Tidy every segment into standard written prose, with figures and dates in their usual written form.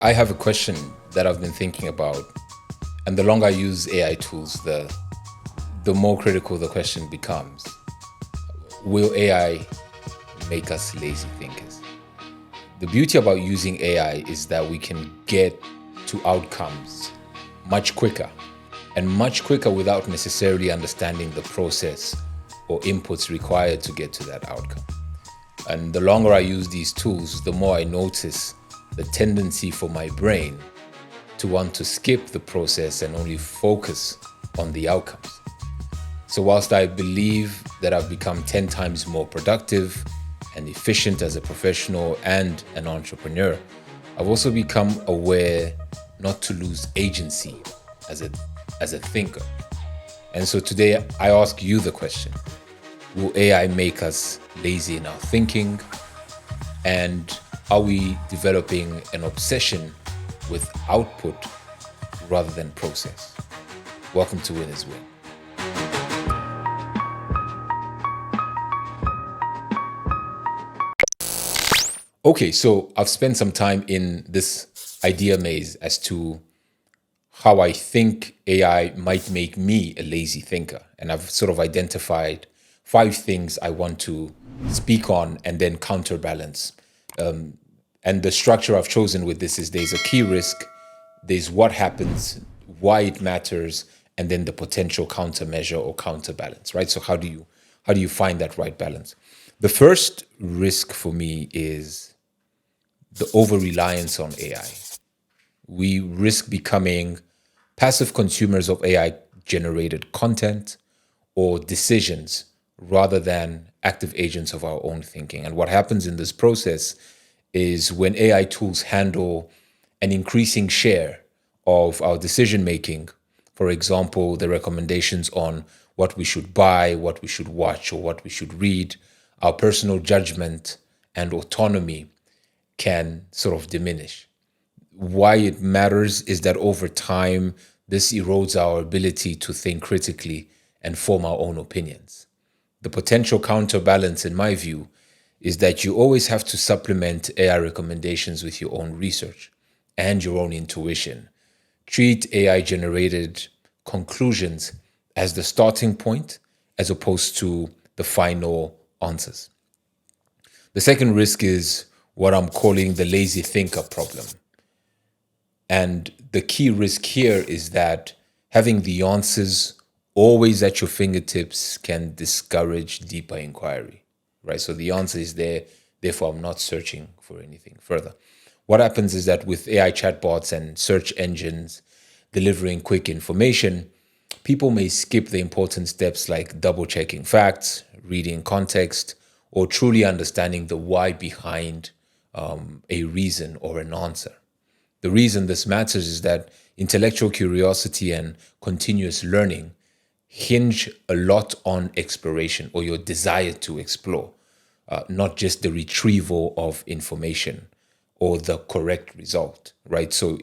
I have a question that I've been thinking about, and the longer I use AI tools, the more critical the question becomes. Will AI make us lazy thinkers? The beauty about using AI is that we can get to outcomes much quicker, and much quicker without necessarily understanding the process or inputs required to get to that outcome. And the longer I use these tools, the more I notice the tendency for my brain to want to skip the process and only focus on the outcomes. So whilst I believe that I've become 10 times more productive and efficient as a professional and an entrepreneur, I've also become aware not to lose agency as a thinker. And so today I ask you the question: will AI make us lazy in our thinking? And are we developing an obsession with output rather than process? Welcome to Winners Win. Okay, so I've spent some time in this idea maze as to how I think AI might make me a lazy thinker. And I've sort of identified 5 things I want to speak on and then counterbalance. And the structure I've chosen with this is there's a key risk, there's what happens, why it matters, and then the potential countermeasure or counterbalance, right? So how do you find that right balance? The first risk for me is the over-reliance on AI. We risk becoming passive consumers of AI-generated content or decisions rather than active agents of our own thinking. And what happens in this process is when AI tools handle an increasing share of our decision making, for example, the recommendations on what we should buy, what we should watch, or what we should read, our personal judgment and autonomy can sort of diminish. Why it matters is that over time, this erodes our ability to think critically and form our own opinions. The potential counterbalance, in my view, is that you always have to supplement AI recommendations with your own research and your own intuition. Treat AI-generated conclusions as the starting point as opposed to the final answers. The second risk is what I'm calling the lazy thinker problem. And the key risk here is that having the answers always at your fingertips can discourage deeper inquiry, right? So the answer is there, therefore I'm not searching for anything further. What happens is that with AI chatbots and search engines delivering quick information, people may skip the important steps like double-checking facts, reading context, or truly understanding the why behind a reason or an answer. The reason this matters is that intellectual curiosity and continuous learning hinge a lot on exploration or your desire to explore, not just the retrieval of information or the correct result, right? So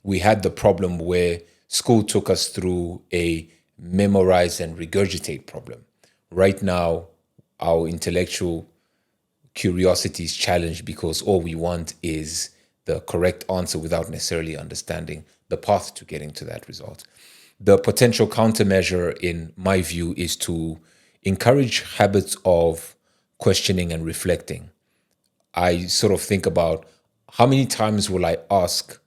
we had the problem where school took us through a memorize and regurgitate problem. Right now, our intellectual curiosity is challenged because all we want is the correct answer without necessarily understanding the path to getting to that result. The potential countermeasure, in my view, is to encourage habits of questioning and reflecting. I sort of think about how many times will I ask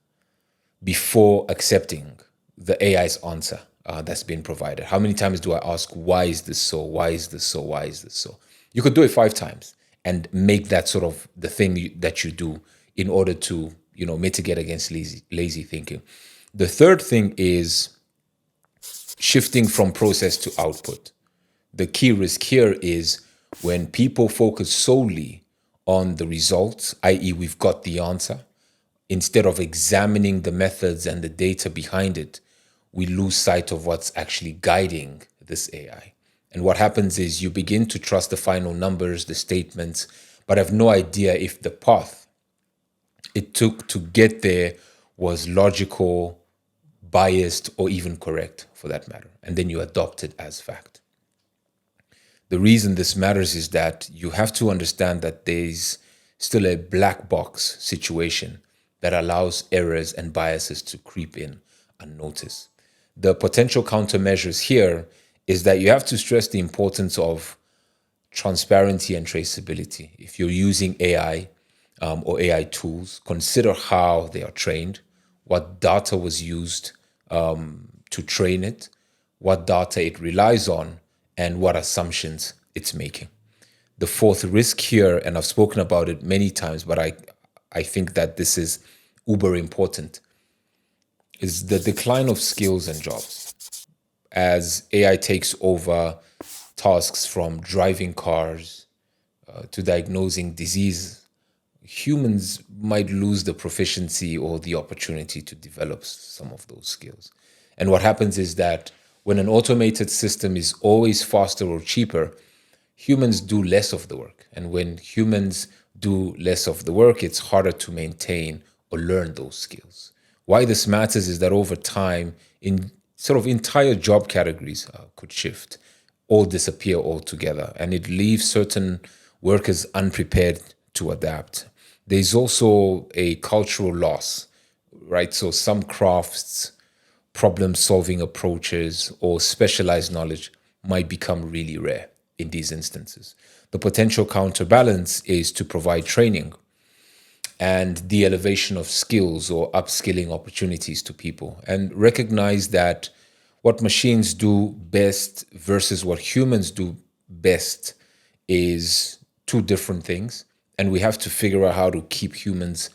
before accepting the AI's answer that's been provided? How many times do I ask, why is this so? Why is this so? Why is this so? You could do it 5 times and make that sort of the thing that you do in order to, mitigate against lazy thinking. The third thing is shifting from process to output. The key risk here is when people focus solely on the results, i.e. we've got the answer, instead of examining the methods and the data behind it, we lose sight of what's actually guiding this AI. And what happens is you begin to trust the final numbers, the statements, but have no idea if the path it took to get there was logical, biased, or even correct for that matter. And then you adopt it as fact. The reason this matters is that you have to understand that there's still a black box situation that allows errors and biases to creep in unnoticed. The potential countermeasures here is that you have to stress the importance of transparency and traceability. If you're using AI or AI tools, consider how they are trained, what data was used to train it, what data it relies on, and what assumptions it's making. The fourth risk here, and I've spoken about it many times, but I think that this is uber important, is the decline of skills and jobs. As AI takes over tasks from driving cars to diagnosing disease, humans might lose the proficiency or the opportunity to develop some of those skills. And what happens is that when an automated system is always faster or cheaper, humans do less of the work. And when humans do less of the work, it's harder to maintain or learn those skills. Why this matters is that over time, in sort of entire job categories could shift or disappear altogether, and it leaves certain workers unprepared to adapt. There's also a cultural loss, right? So some crafts, problem-solving approaches, or specialized knowledge might become really rare in these instances. The potential counterbalance is to provide training and the elevation of skills or upskilling opportunities to people, and recognize that what machines do best versus what humans do best is two different things. And we have to figure out how to keep humans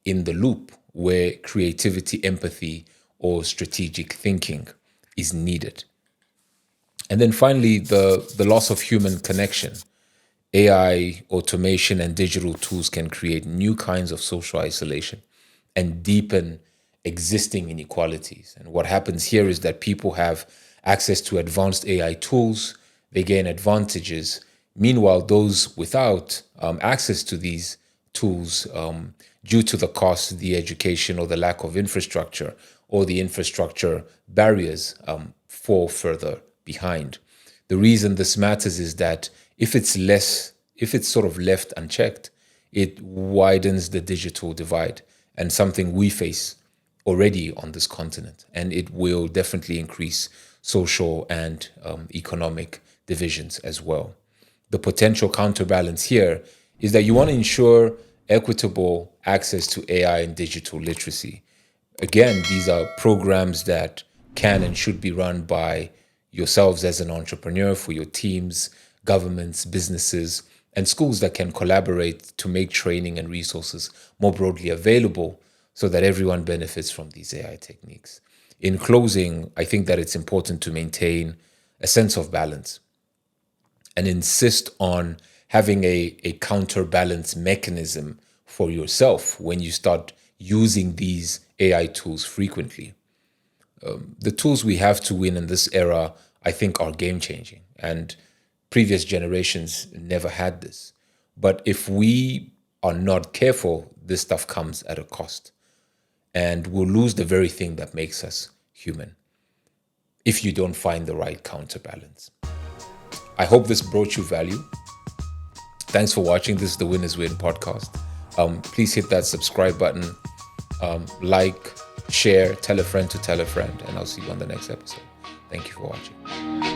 in the loop where creativity, empathy, or strategic thinking is needed. And then finally, the loss of human connection. AI, automation, and digital tools can create new kinds of social isolation and deepen existing inequalities. And what happens here is that people have access to advanced AI tools, they gain advantages. Meanwhile, those without access to these tools, due to the cost, the education, or the lack of infrastructure, or the infrastructure barriers, fall further behind. The reason this matters is that if it's sort of left unchecked, it widens the digital divide, and something we face already on this continent, and it will definitely increase social and economic divisions as well. The potential counterbalance here is that you want to ensure equitable access to AI and digital literacy. Again, these are programs that can and should be run by yourselves as an entrepreneur, for your teams, governments, businesses, and schools that can collaborate to make training and resources more broadly available so that everyone benefits from these AI techniques. In closing, I think that it's important to maintain a sense of balance and insist on having a counterbalance mechanism for yourself when you start using these AI tools frequently. The tools we have to win in this era, I think, are game-changing, and previous generations never had this. But if we are not careful, this stuff comes at a cost, and we'll lose the very thing that makes us human if you don't find the right counterbalance. I hope this brought you value. Thanks for watching. This is the Winners Win podcast. Please hit that subscribe button, like, share, tell a friend to tell a friend, and I'll see you on the next episode. Thank you for watching.